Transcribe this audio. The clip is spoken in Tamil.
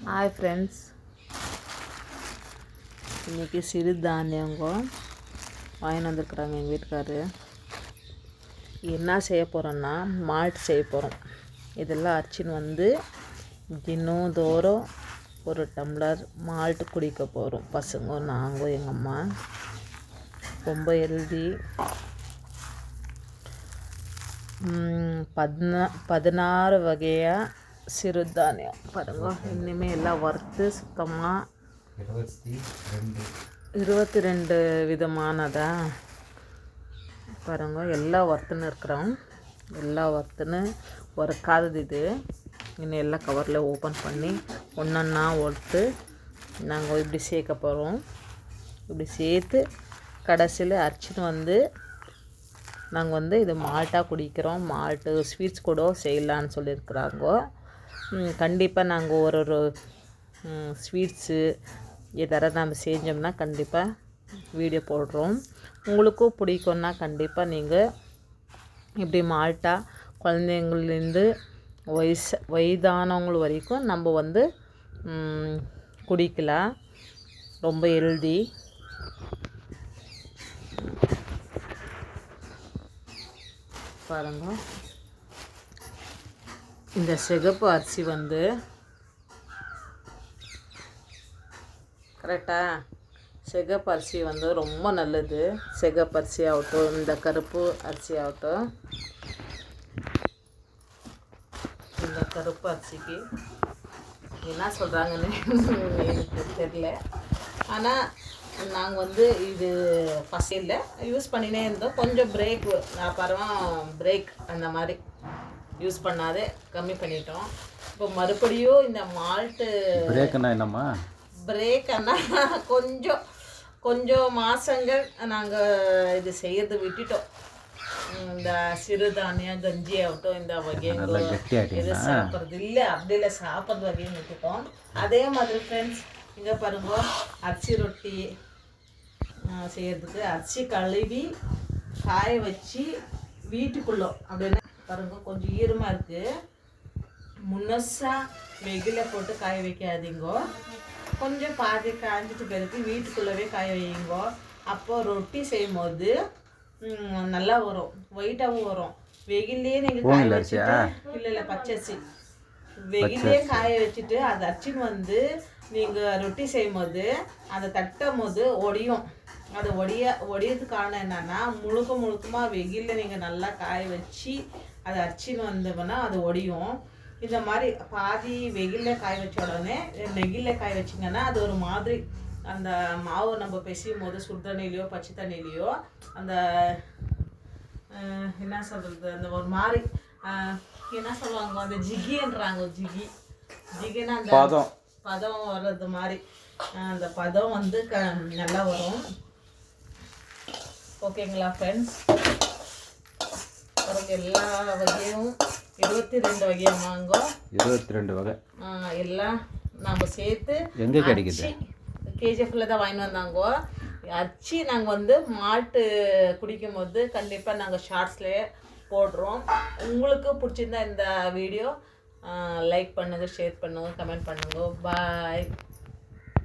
ஹாய் ஃப்ரெண்ட்ஸ், இன்றைக்கி சிறுதானியங்க வாங்கிட்டு வந்துருக்குறாங்க எங்கள் வீட்டுக்காரு. என்ன செய்ய போகிறோன்னா மால்ட் செய்ய போகிறோம். இதெல்லாம் அரிசின்னு வந்து தினந்தோறும் ஒரு டம்ளர் மால்ட்டு குடிக்க போகிறோம். பசங்க, நாங்கள், எங்கள் அம்மா. ரொம்ப ஹெல்தி. 16 வகையாக சிறுதானியம் பாருங்க. இனிமேல் எல்லாம் வறுத்து சுத்தமாக 22 விதமானதா பாருங்க. எல்லாம் வறுத்துன்னு இருக்கிறோம். எல்லாம் வறுத்துன்னு வறுக்காதது இது. இன்னும் எல்லாம் கவரில் ஓப்பன் பண்ணி ஒன்றா ஒடுத்து நாங்கள் இப்படி சேர்க்க போகிறோம். இப்படி சேர்த்து கடைசியில் அரிசின்னு வந்து நாங்கள் வந்து இது மால்ட்டாக குடிக்கிறோம். மால்ட்டு ஸ்வீட்ஸ் கூட செய்யலான்னு சொல்லியிருக்கிறாங்க. கண்டிப்பாக நாங்கள் ஒரு ஸ்வீட்ஸு எதாவது நம்ம செஞ்சோம்னா கண்டிப்பாக வீடியோ போடுறோம். உங்களுக்கும் பிடிக்கும்னா கண்டிப்பாக நீங்கள் இப்படி மால்ட்டாக குழந்தைங்கள்லேருந்து வயதானவங்க வரைக்கும் நம்ம வந்து குடிக்கலாம். ரொம்ப ஹெல்தி. பாருங்க, இந்த சிகப்பு அரிசி வந்து கரெக்டாக சிகப்பு அரிசி வந்து ரொம்ப நல்லது. சிகப்பு அரிசி ஆகட்டும், இந்த கருப்பு அரிசி ஆகட்டும். இந்த கருப்பு அரிசிக்கு என்ன சொல்கிறாங்கன்னு எனக்கு தெரியல. ஆனால் நாங்கள் வந்து இது ஃபஸ்ட்டில் யூஸ் பண்ணினே இருந்தோம். கொஞ்சம் பிரேக் அந்த மாதிரி யூஸ் பண்ணாதே கம்மி பண்ணிட்டோம். இப்போ மறுபடியும் இந்த மால்ட்டு பிரேக்குன்னா என்னம்மா? பிரேக்குன்னா கொஞ்சம் மாதங்கள் நாங்கள் இது செய்யறது விட்டுட்டோம். இந்த சிறுதானியம் கஞ்சி ஆகட்டும், இந்த வகைங்க இது சாப்பிட்றது இல்லை, அப்படி இல்லை, சாப்பிட்றது வகையும் விட்டுட்டோம். அதே மாதிரி ஃப்ரெண்ட்ஸ், இங்கே பாருங்க, அரிசி ரொட்டி செய்கிறதுக்கு அரிசி கழுவி காய வச்சு வீட்டுக்குள்ளே அப்படின்னு பாருங்க. கொஞ்சம் ஈரமாக இருக்குது. முன்னசாக வெயிலில் போட்டு காய வைக்காதீங்கோ. கொஞ்சம் பாதி காய்ஞ்சிட்டு பிறகு வீட்டுக்குள்ளவே காய வையுங்கோ. அப்போது ரொட்டி செய்யும் போது நல்லா வரும், ஒயிட்டாகவும் வரும். வெயிலே நீங்கள் காய வச்சுட்டு இல்லை பச்சரிசி வெயிலே காய வச்சுட்டு அது அரிசின்னு வந்து நீங்கள் ரொட்டி செய்யும் போது அதை தட்டும் போது ஒடியும். அது ஒடியதுக்கான என்னென்னா முழுக்கமாக வெயிலில் நீங்கள் நல்லா காய வச்சு அது அரிசின்னு வந்தோம்னா அது ஒடியும். இந்த மாதிரி பாதி வெயிலில் காய வச்ச உடனே நெகிழில் காய வச்சிங்கன்னா அது ஒரு மாதிரி அந்த மாவு நம்ம பிசையும் போது சுடு தண்ணியிலையோ பச்சை தண்ணியிலையோ அந்த என்ன சொல்கிறது, அந்த ஒரு மாதிரி என்ன சொல்லுவாங்க, அந்த ஜிகின்றாங்க. ஜிகின்னா அந்த பதம் வர்றது மாதிரி அந்த பதம் வந்து நல்லா வரும். ஓகேங்களா ஃப்ரெண்ட்ஸ்? பிறகு எல்லா வகையும் 22 வகையாக வாங்கோ. 22 வகை எல்லாம் நம்ம சேர்த்து எங்கே கிடைக்குது? கேஜிஎஃப்ல தான் வாங்கிட்டு வந்தாங்கோ. அரிசி நாங்கள் வந்து மால்ட்டு குடிக்கும் போது கண்டிப்பாக நாங்கள் ஷார்ட்ஸ்லேயே போடுறோம். உங்களுக்கு பிடிச்சிருந்தா இந்த வீடியோ லைக் பண்ணுங்கள், ஷேர் பண்ணுங்கள், கமெண்ட் பண்ணுங்கள். பாய்.